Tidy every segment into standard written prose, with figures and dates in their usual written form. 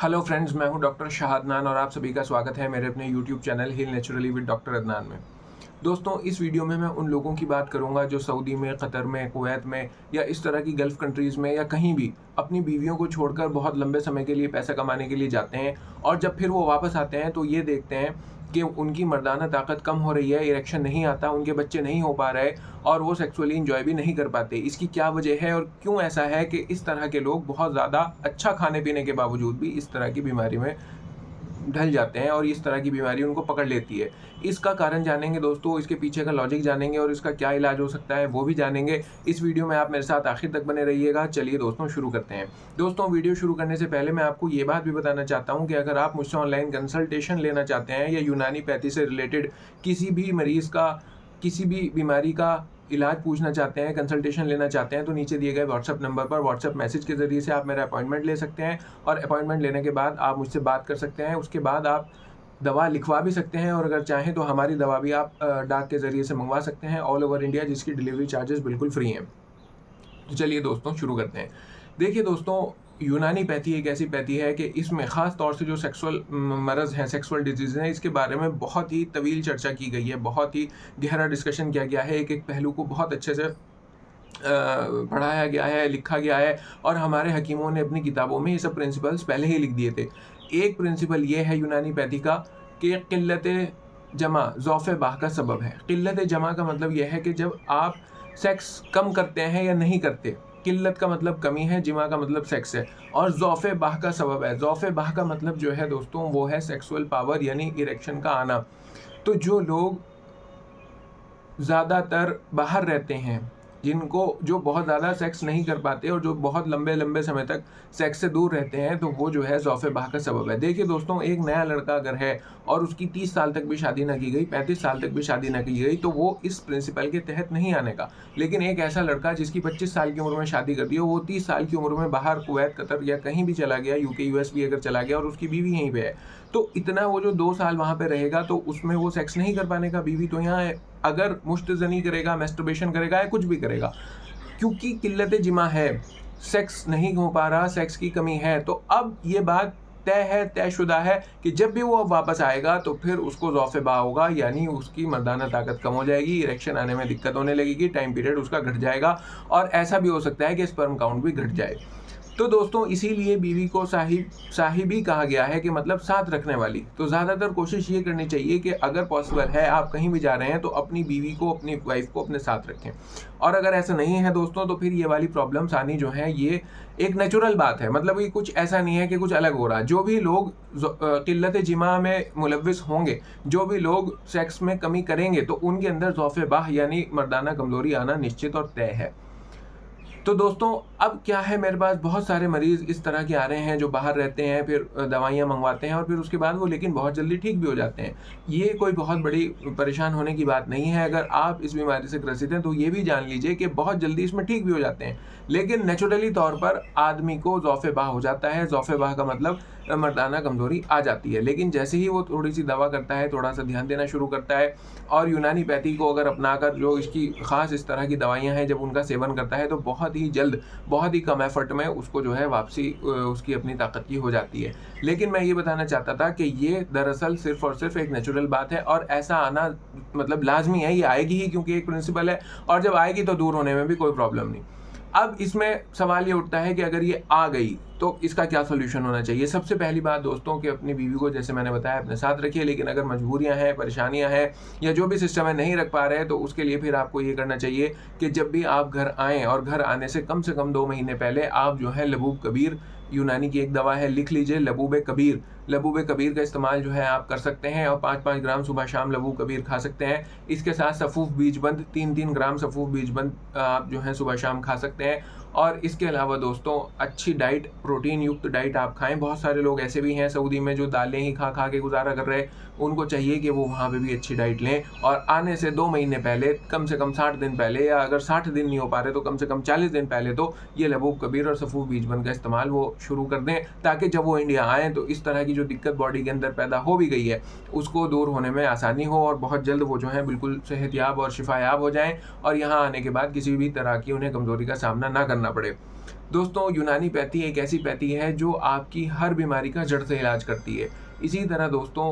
Hello friends, मैं हूं doctor शाहदनान और आप सभी का स्वागत है मेरे अपने YouTube channel heal naturally with doctor Adnan में। दोस्तों, इस वीडियो में मैं उन लोगों की बात करूंगा जो सऊदी में, कतर में, कुवैत में या इस तरह की गल्फ़ कंट्रीज़ में या कहीं भी अपनी बीवियों को छोड़कर बहुत लंबे समय के लिए पैसा कमाने के लिए जाते हैं और जब फिर वो वापस आते हैं तो ये देखते हैं कि उनकी मर्दाना ताकत कम हो रही है, इरेक्शन नहीं आता, उनके बच्चे नहीं हो पा रहे और वो सेक्सुअली एंजॉय भी नहीं कर पाते। इसकी क्या वजह है और क्यों ऐसा है कि इस तरह के लोग बहुत ज़्यादा अच्छा खाने-पीने के बावजूद भी इस तरह की बीमारी में ढल जाते हैं और इस तरह की बीमारी उनको पकड़ लेती है। इसका कारण जानेंगे दोस्तों, इसके पीछे का लॉजिक जानेंगे और इसका क्या इलाज हो सकता है वो भी जानेंगे। इस वीडियो में आप मेरे साथ आखिर तक बने रहिएगा। चलिए दोस्तों शुरू करते हैं। दोस्तों, वीडियो शुरू करने से पहले मैं आपको ये बात भी बताना चाहता हूँ कि अगर आप मुझसे ऑनलाइन कंसल्टेशन लेना चाहते हैं या यूनानी पैथी से रिलेटेड किसी भी मरीज़ का, किसी भी बीमारी का इलाज पूछना चाहते हैं, कंसल्टेशन लेना चाहते हैं, तो नीचे दिए गए व्हाट्सएप नंबर पर व्हाट्सएप मैसेज के ज़रिए से आप मेरा अपॉइंटमेंट ले सकते हैं और अपॉइंटमेंट लेने के बाद आप मुझसे बात कर सकते हैं। उसके बाद आप दवा लिखवा भी सकते हैं और अगर चाहें तो हमारी दवा भी आप डाक के ज़रिए से मंगवा सकते हैं ऑल ओवर इंडिया, जिसकी डिलीवरी चार्जेस बिल्कुल फ्री हैं। तो चलिए दोस्तों शुरू करते हैं। देखिए दोस्तों, यूनानी पैथी एक ऐसी पैथी है कि इसमें ख़ास तौर से जो सेक्सुअल मरज़ हैं, सेक्सुअल डिजीज़ हैं, इसके बारे में बहुत ही तवील चर्चा की गई है, बहुत ही गहरा डिस्कशन किया गया है। एक-एक पहलू को बहुत अच्छे से पढ़ाया गया है, लिखा गया है और हमारे हकीमों ने अपनी किताबों में ये सब प्रिंसिपल्स पहले ही लिख दिए थे। एक प्रिंसिपल ये है यूनानी पैथी का कि क़िल्लत जमा ज़ौफ़ बाह का सबब है। क़िल्लत जमा का मतलब ये है कि जब आप सेक्स कम करते हैं या नहीं करते, किल्लत का मतलब कमी है, जिमा का मतलब सेक्स है और ज़ौफ़ बाह का सबब है। ज़ौफ़ बाह का मतलब जो है दोस्तों वो है सेक्सुअल पावर यानी इरेक्शन का आना। तो जो लोग ज़्यादातर बाहर रहते हैं, जो बहुत ज़्यादा सेक्स नहीं कर पाते और जो बहुत लंबे-लंबे समय तक सेक्स से दूर रहते हैं, तो वो जो है ज़ौफ़ बाह का सबब है। देखिए दोस्तों, एक नया लड़का अगर है और उसकी 30 साल तक भी शादी ना की गई, 35 साल तक भी शादी ना की गई, तो वो इस प्रिंसिपल के तहत नहीं आने का। लेकिन एक ऐसा लड़का जिसकी 25 साल की उम्र में शादी कर दी हो, वो 30 साल की उम्र में बाहर कुवैत, कतर या कहीं भी चला गया, यूके, यूएस भी अगर चला गया और उसकी बीवी यहीं पे है, तो इतना वो जो 2 साल वहाँ पे रहेगा, तो उसमें वो सेक्स नहीं कर पाने का। बीवी तो यहाँ है, अगर मुश्तज़नी करेगा, मैस्टरबेशन करेगा या कुछ भी करेगा, क्योंकि किल्लत जिमा है, सेक्स नहीं हो पा रहा, सेक्स की कमी है। तो अब ये बात तय है, तयशुदा है कि जब भी वो अब वापस आएगा तो फिर उसको ज़ौफ़ बाह होगा, यानी उसकी मर्दाना ताकत कम हो जाएगी, इरेक्शन आने में दिक्कत होने लगेगी, टाइम पीरियड उसका घट जाएगा और ऐसा भी हो सकता है कि स्पर्म काउंट भी घट जाए। तो दोस्तों, इसीलिए बीवी को साहिबी कहा गया है कि मतलब साथ रखने वाली। तो ज़्यादातर कोशिश ये करनी चाहिए कि अगर पॉसिबल है, आप कहीं भी जा रहे हैं तो अपनी बीवी को, अपनी वाइफ को अपने साथ रखें। और अगर ऐसा नहीं है दोस्तों, तो फिर ये वाली प्रॉब्लम्स आनी जो है ये एक नेचुरल बात है। मतलब ये कुछ ऐसा नहीं है कि कुछ अलग हो रहा है। जो भी लोग किल्लत जिमा में मुलव्विस होंगे, जो भी लोग सेक्स में कमी करेंगे, तो उनके अंदर ज़ौफ़ बाह यानी मर्दाना कमज़ोरी आना निश्चित और तय है। तो दोस्तों, अब क्या है, मेरे पास बहुत सारे मरीज़ इस तरह के आ रहे हैं जो बाहर रहते हैं, फिर दवाइयाँ मंगवाते हैं और फिर उसके बाद वो लेकिन बहुत जल्दी ठीक भी हो जाते हैं। ये कोई बहुत बड़ी परेशान होने की बात नहीं है। अगर आप इस बीमारी से ग्रसित हैं तो ये भी जान लीजिए कि बहुत जल्दी इसमें ठीक भी हो जाते हैं। लेकिन नेचुरली तौर पर आदमी को ज़ौफ़ बाह हो जाता है। ज़ौफ़ बाह का मतलब मर्दाना कमज़ोरी आ जाती है। लेकिन जैसे ही वो थोड़ी-सी दवा करता है, थोड़ा-सा ध्यान देना शुरू करता है और यूनानी पैथी को अगर अपनाकर जो इसकी ख़ास इस तरह की दवाइयाँ हैं, जब उनका सेवन करता है तो बहुत ही जल्द, बहुत ही कम एफ़र्ट में उसको जो है वापसी उसकी अपनी ताकत की हो जाती है। लेकिन मैं ये बताना चाहता था कि ये दरअसल सिर्फ़ और सिर्फ़ एक नेचुरल बात है और ऐसा आना मतलब लाज़मी है, ये आएगी ही, क्योंकि एक प्रिंसिपल है और जब आएगी तो दूर होने में भी कोई प्रॉब्लम नहीं। अब इसमें सवाल ये उठता है कि अगर ये आ गई तो इसका क्या सॉल्यूशन होना चाहिए। सबसे पहली बात दोस्तों कि अपनी बीवी को, जैसे मैंने बताया, अपने साथ रखिए। लेकिन अगर मजबूरियां हैं, परेशानियां हैं या जो भी सिस्टम है नहीं रख पा रहे हैं, तो उसके लिए फिर आपको ये करना चाहिए कि जब भी आप घर आएँ और घर आने से कम 2 महीने पहले आप जो है लबूब कबीर, यूनानी की एक दवा है, लिख लीजिए, लबूब कबीर। लबूब कबीर का इस्तेमाल जो है आप कर सकते हैं और 5-5 ग्राम सुबह शाम लबूब कबीर खा सकते हैं। इसके साथ सफ़ूफ बीजबंद 3-3 ग्राम सफ़ूफ बीजबंद आप जो है सुबह शाम खा सकते हैं। और इसके अलावा दोस्तों, अच्छी डाइट, प्रोटीन युक्त डाइट आप खाएँ। बहुत सारे लोग ऐसे भी हैं सऊदी में जो दालें ही खा खा के गुजारा कर रहे हैं। उनको चाहिए कि वो वहाँ पे भी अच्छी डाइट लें और आने से 2 महीने पहले, कम से कम 60 दिन पहले, या अगर 60 दिन नहीं हो पा रहे तो कम से कम 40 दिन पहले तो ये लबूब कबीर और सफ़ूफ बीजबंद का इस्तेमाल वो शुरू कर दें, ताकि जब वो इंडिया आएँ तो इस तरह की जो दिक्कत बॉडी के अंदर पैदा हो भी गई है उसको दूर होने में आसानी हो और बहुत जल्द वो जो है बिल्कुल सेहतयाब और शिफायाब हो जाएँ और यहाँ आने के बाद किसी भी तरह की उन्हें कमज़ोरी का सामना ना करना पड़े। दोस्तों यूनानी पैथी एक ऐसी पैथी है जो आपकी हर बीमारी का जड़ से इलाज करती है। इसी तरह दोस्तों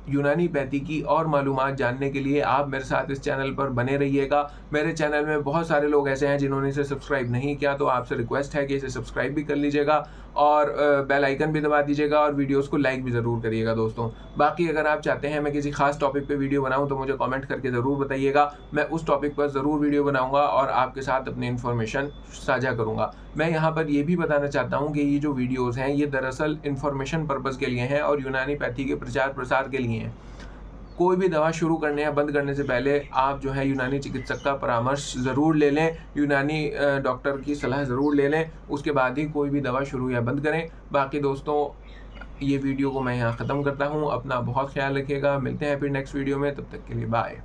यूनानी पैथी की और मालूमात जानने के लिए आप मेरे साथ इस चैनल पर बने रहिएगा। मेरे चैनल में बहुत सारे लोग ऐसे हैं जिन्होंने इसे सब्सक्राइब नहीं किया, तो आपसे रिक्वेस्ट है कि इसे सब्सक्राइब भी कर लीजिएगा और बेल आइकन भी दबा दीजिएगा और वीडियोस को लाइक भी ज़रूर करिएगा दोस्तों। बाकी अगर आप चाहते हैं मैं किसी खास टॉपिक पे वीडियो बनाऊं तो मुझे कमेंट करके ज़रूर बताइएगा। मैं उस टॉपिक पर ज़रूर वीडियो बनाऊंगा और आपके साथ अपनी इन्फॉर्मेशन साझा करूंगा। मैं यहाँ पर ये भी बताना चाहता हूँ कि ये जो वीडियोज़ हैं ये दरअसल इन्फॉर्मेशन पर्पज़ के लिए हैं और यूनानी पैथी के प्रचार प्रसार के लिए हैं। कोई भी दवा शुरू करने या बंद करने से पहले आप जो है यूनानी चिकित्सक का परामर्श ज़रूर ले लें, यूनानी डॉक्टर की सलाह ज़रूर ले लें, उसके बाद ही कोई भी दवा शुरू या बंद करें। बाकी दोस्तों ये वीडियो को मैं यहाँ ख़त्म करता हूँ। अपना बहुत ख्याल रखिएगा, मिलते हैं फिर नेक्स्ट वीडियो में, तब तक के लिए बाय।